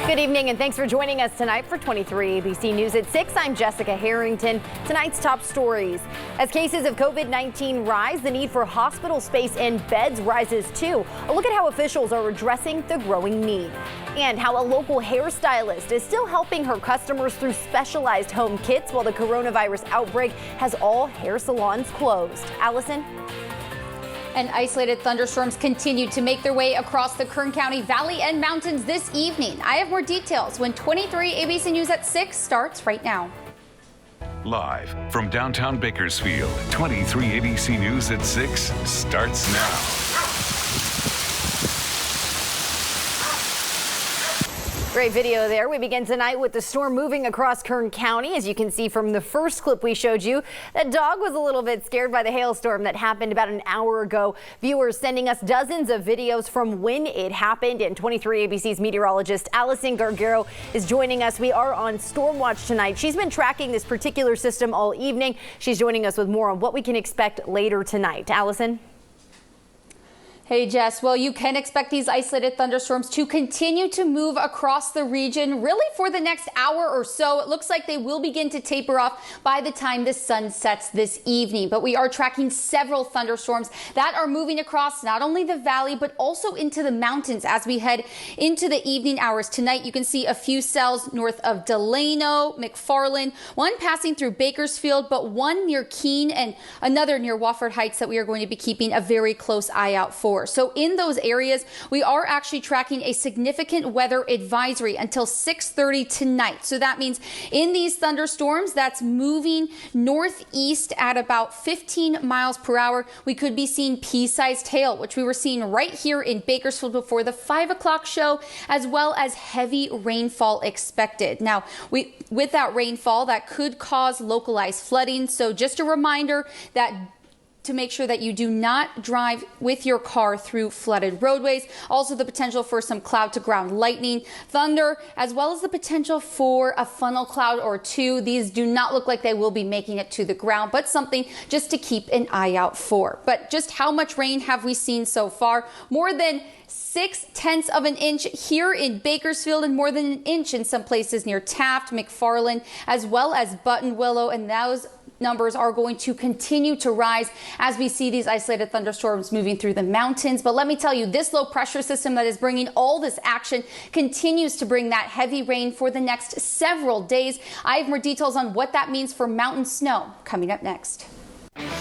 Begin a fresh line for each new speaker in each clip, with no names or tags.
Good evening and thanks for joining us tonight for 23 ABC News at 6. I'm Jessica Harrington. Tonight's top stories. As cases of COVID-19 rise, the need for hospital space and beds rises too. A look at how officials are addressing the growing need. And how a local hairstylist is still helping her customers through specialized home kits while the coronavirus outbreak has all hair salons closed. Allison?
And isolated thunderstorms continue to make their way across the Kern County Valley and mountains this evening. I have more details when 23 ABC News at 6 starts right now.
Live from downtown Bakersfield, 23 ABC News at 6 starts now.
Great video there. We begin tonight with the storm moving across Kern County. As you can see from the first clip we showed you, that dog was a little bit scared by the hailstorm that happened about an hour ago. Viewers sending us dozens of videos from when it happened, and 23 ABC's meteorologist Allison Gargaro is joining us. We are on storm watch tonight. She's been tracking this particular system all evening. She's joining us with more on what we can expect later tonight. Allison?
Hey, Jess. Well, you can expect these isolated thunderstorms to continue to move across the region really for the next hour or so. It looks like they will begin to taper off by the time the sun sets this evening. But we are tracking several thunderstorms that are moving across not only the valley, but also into the mountains as we head into the evening hours. Tonight, you can see a few cells north of Delano, McFarland, one passing through Bakersfield, but one near Keene and another near Wofford Heights that we are going to be keeping a very close eye out for. So in those areas, we are actually tracking a significant weather advisory until 6:30 tonight. So that means in these thunderstorms that's moving northeast at about 15 miles per hour, we could be seeing pea-sized hail, which we were seeing right here in Bakersfield before the 5 o'clock show, as well as heavy rainfall expected. Now, with that rainfall, that could cause localized flooding. So just a reminder that to make sure that you do not drive with your car through flooded roadways. Also the potential for some cloud to ground lightning, thunder, as well as the potential for a funnel cloud or two. These do not look like they will be making it to the ground, but something just to keep an eye out for. But just how much rain have we seen so far? More than 0.6 of an inch here in Bakersfield and more than an inch in some places near Taft, McFarland, as well as Buttonwillow, and those numbers are going to continue to rise as we see these isolated thunderstorms moving through the mountains. But let me tell you, this low pressure system that is bringing all this action continues to bring that heavy rain for the next several days. I have more details on what that means for mountain snow coming up next.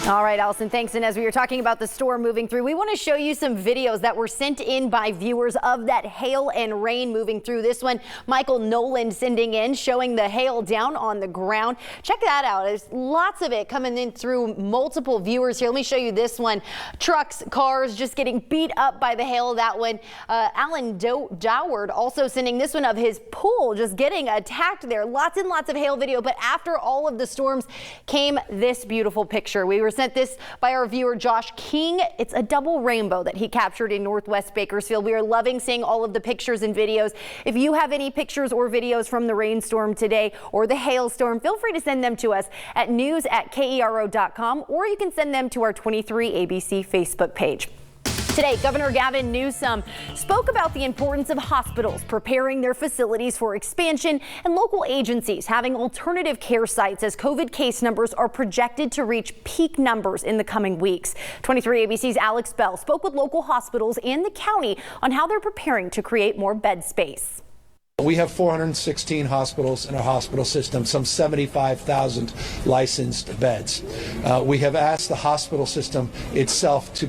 All right, Allison, thanks. And as we were talking about the storm moving through, we want to show you some videos that were sent in by viewers of that hail and rain moving through. This one, Michael Nolan sending in, showing the hail down on the ground. Check that out. There's lots of it coming in through multiple viewers here. Let me show you this one. Trucks, cars just getting beat up by the hail. That one, Alan Doward also sending this one of his pool just getting attacked there. Lots and lots of hail video. But after all of the storms came this beautiful picture. We were sent this by our viewer Josh King. It's a double rainbow that he captured in Northwest Bakersfield. We are loving seeing all of the pictures and videos. If you have any pictures or videos from the rainstorm today or the hailstorm, feel free to send them to us at news@kero.com, or you can send them to our 23 ABC Facebook page. Today, Governor Gavin Newsom spoke about the importance of hospitals preparing their facilities for expansion and local agencies having alternative care sites as COVID case numbers are projected to reach peak numbers in the coming weeks. 23 ABC's Alex Bell spoke with local hospitals and the county on how they're preparing to create more bed space.
We have 416 hospitals in our hospital system, some 75,000 licensed beds. We have asked the hospital system itself to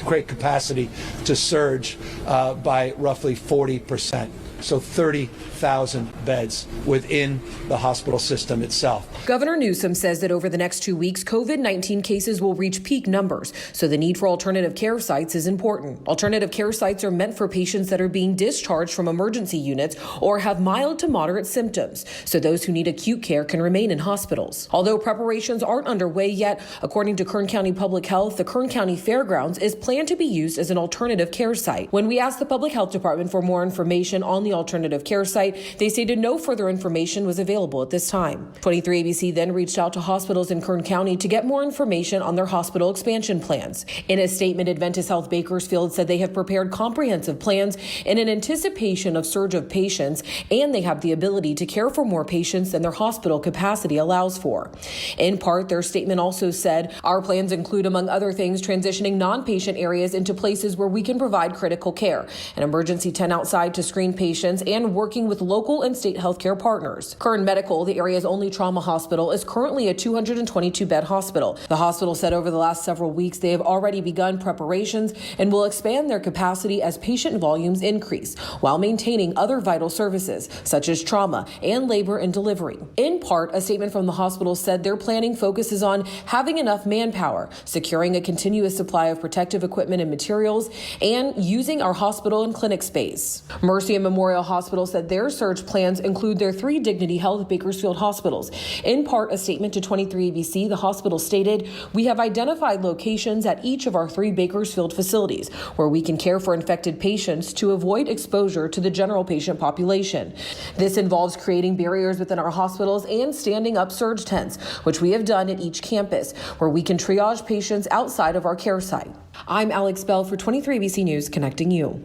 create capacity to surge by roughly 40%. So 30,000 beds within the hospital system itself.
Governor Newsom says that over the next 2 weeks, COVID-19 cases will reach peak numbers. So the need for alternative care sites is important. Alternative care sites are meant for patients that are being discharged from emergency units or have mild to moderate symptoms. So those who need acute care can remain in hospitals. Although preparations aren't underway yet, according to Kern County Public Health, the Kern County Fairgrounds is planned to be used as an alternative care site. When we asked the Public Health Department for more information on the County Alternative Care site. They stated no further information was available at this time. 23 ABC then reached out to hospitals in Kern County to get more information on their hospital expansion plans. In a statement, Adventist Health Bakersfield said they have prepared comprehensive plans in an anticipation of surge of patients, and they have the ability to care for more patients than their hospital capacity allows for. In part, their statement also said, our plans include, among other things, transitioning non-patient areas into places where we can provide critical care, an emergency tent outside to screen patients, and working with local and state healthcare partners. Kern Medical, the area's only trauma hospital, is currently a 222-bed hospital. The hospital said over the last several weeks they have already begun preparations and will expand their capacity as patient volumes increase, while maintaining other vital services such as trauma and labor and delivery. In part, a statement from the hospital said their planning focuses on having enough manpower, securing a continuous supply of protective equipment and materials, and using our hospital and clinic space. Mercy and Memorial Hospital said their surge plans include their 3 Dignity Health Bakersfield hospitals. In part, a statement to 23 ABC, the hospital stated, we have identified locations at each of our 3 Bakersfield facilities where we can care for infected patients to avoid exposure to the general patient population. This involves creating barriers within our hospitals and standing up surge tents, which we have done at each campus, where we can triage patients outside of our care site. I'm Alex Bell for 23 ABC News, connecting you.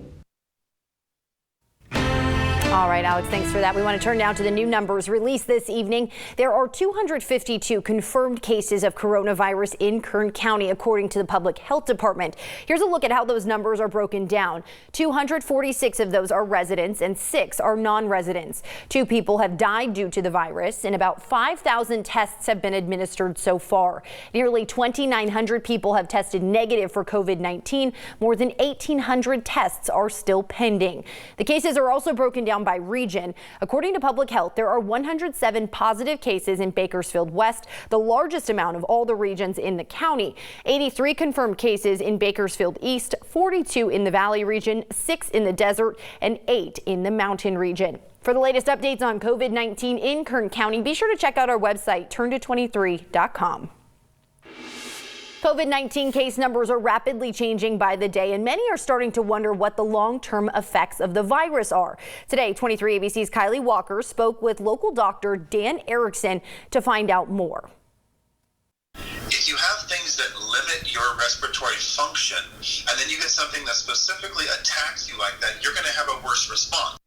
All right, Alex, thanks for that. We want to turn now to the new numbers released this evening. There are 252 confirmed cases of coronavirus in Kern County, according to the Public Health Department. Here's a look at how those numbers are broken down. 246 of those are residents and 6 are non-residents. 2 people have died due to the virus, and about 5,000 tests have been administered so far. Nearly 2,900 people have tested negative for COVID-19. More than 1,800 tests are still pending. The cases are also broken down by region. According to Public Health, there are 107 positive cases in Bakersfield West, the largest amount of all the regions in the county. 83 confirmed cases in Bakersfield East, 42 in the Valley region, 6 in the desert, and 8 in the mountain region. For the latest updates on COVID-19 in Kern County, be sure to check out our website, turnto23.com. COVID-19 case numbers are rapidly changing by the day, and many are starting to wonder what the long-term effects of the virus are. Today, 23 ABC's Kylie Walker spoke with local doctor Dan Erickson to find out more.
If you have things that limit your respiratory function, and then you get something that specifically attacks you like that, you're going to have a worse response.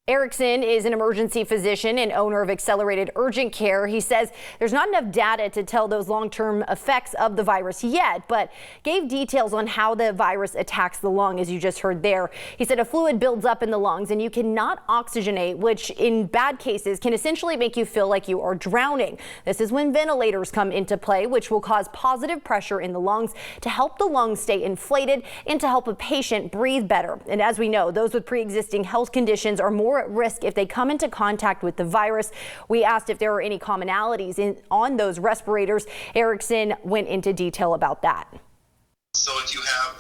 Erickson is an emergency physician and owner of Accelerated Urgent Care. He says there's not enough data to tell those long-term effects of the virus yet, but gave details on how the virus attacks the lung, as you just heard there. He said a fluid builds up in the lungs and you cannot oxygenate, which in bad cases can essentially make you feel like you are drowning. This is when ventilators come into play, which will cause positive pressure in the lungs to help the lungs stay inflated and to help a patient breathe better. And as we know, those with pre-existing health conditions are more at risk if they come into contact with the virus. We asked if there are any commonalities on those respirators. Erickson went into detail about that.
So if you have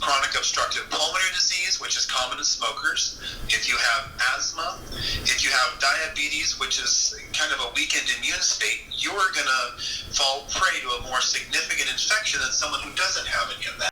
chronic obstructive pulmonary disease, which is common in smokers, if you have asthma, if you have diabetes, which is kind of a weakened immune state, you're going to fall prey to a more significant infection than someone who doesn't have any of that.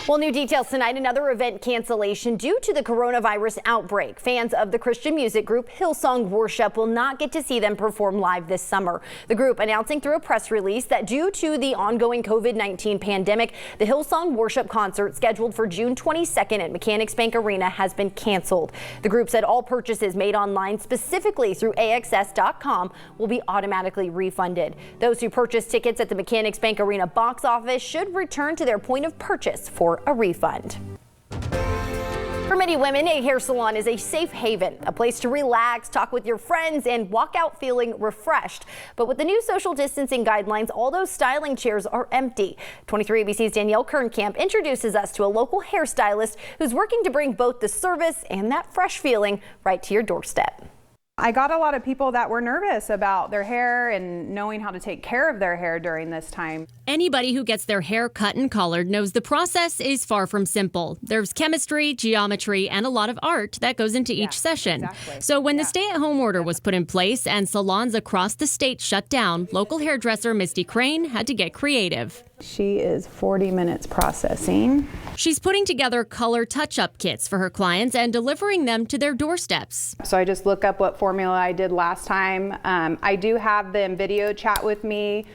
Well, new details tonight, another event cancellation due to the coronavirus outbreak. Fans of the Christian music group Hillsong Worship will not get to see them perform live this summer. The group announcing through a press release that due to the ongoing COVID-19 pandemic, the Hillsong Worship concert scheduled for June 22nd at Mechanics Bank Arena has been canceled. The group said all purchases made online, specifically through AXS.com, will be automatically refunded. Those who purchased tickets at the Mechanics Bank Arena box office should return to their point of purchase for a refund. For many women, a hair salon is a safe haven, a place to relax, talk with your friends, and walk out feeling refreshed. But with the new social distancing guidelines, all those styling chairs are empty. 23 ABC's Danielle Kernkamp introduces us to a local hairstylist who's working to bring both the service and that fresh feeling right to your doorstep.
I got a lot of people that were nervous about their hair and knowing how to take care of their hair during this time.
Anybody who gets their hair cut and colored knows the process is far from simple. There's chemistry, geometry, and a lot of art that goes into each session.
Exactly.
So when the stay-at-home order was put in place and salons across the state shut down, local hairdresser Misty Crane had to get creative.
She is 40 minutes processing.
She's putting together color touch-up kits for her clients and delivering them to their doorsteps.
So I just look up what formula I did last time. I do have them video chat with me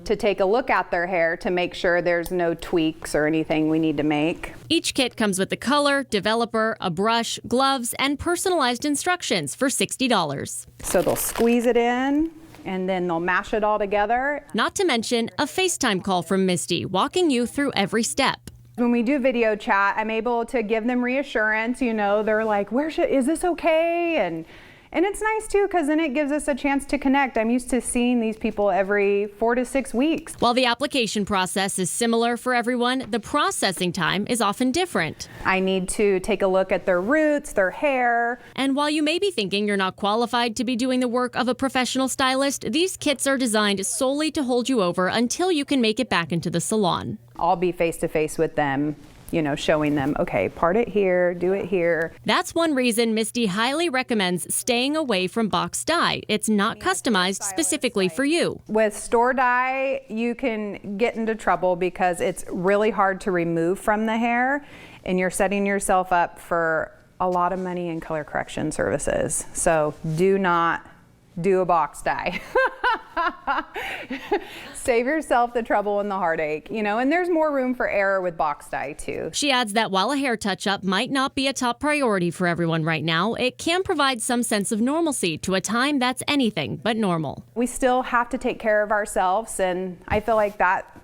to take a look at their hair to make sure there's no tweaks or anything we need to make.
Each kit comes with the color, developer, a brush, gloves, and personalized instructions for $60.
So they'll squeeze it in and then they'll mash it all together.
Not to mention a FaceTime call from Misty, walking you through every step.
When we do video chat, I'm able to give them reassurance. You know, they're like, is this okay? And it's nice too, because then it gives us a chance to connect. I'm used to seeing these people every 4 to 6 weeks.
While the application process is similar for everyone, the processing time is often different.
I need to take a look at their roots, their hair.
And while you may be thinking you're not qualified to be doing the work of a professional stylist, these kits are designed solely to hold you over until you can make it back into the salon.
I'll be face to face with them, you know, showing them, okay, part it here, do it here.
That's one reason Misty highly recommends staying away from box dye. It's not customized specifically for you.
With store dye, you can get into trouble because it's really hard to remove from the hair, and you're setting yourself up for a lot of money in color correction services. So do not do a box dye. Save yourself the trouble and the heartache, you know, and there's more room for error with box dye too.
She adds that while a hair touch-up might not be a top priority for everyone right now, it can provide some sense of normalcy to a time that's anything but normal.
We still have to take care of ourselves, and I feel like that,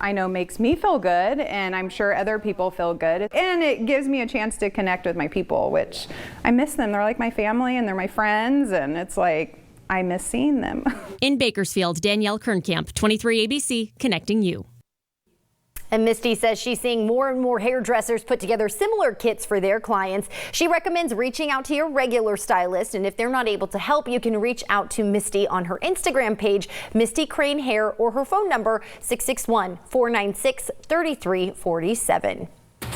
I know, makes me feel good, and I'm sure other people feel good. And it gives me a chance to connect with my people, which I miss them. They're like my family and they're my friends, and it's like, I miss seeing them.
In Bakersfield, Danielle Kernkamp, 23 ABC, connecting you.
And Misty says she's seeing more and more hairdressers put together similar kits for their clients. She recommends reaching out to your regular stylist, and if they're not able to help, you can reach out to Misty on her Instagram page, Misty Crane Hair, or her phone number, 661-496-3347.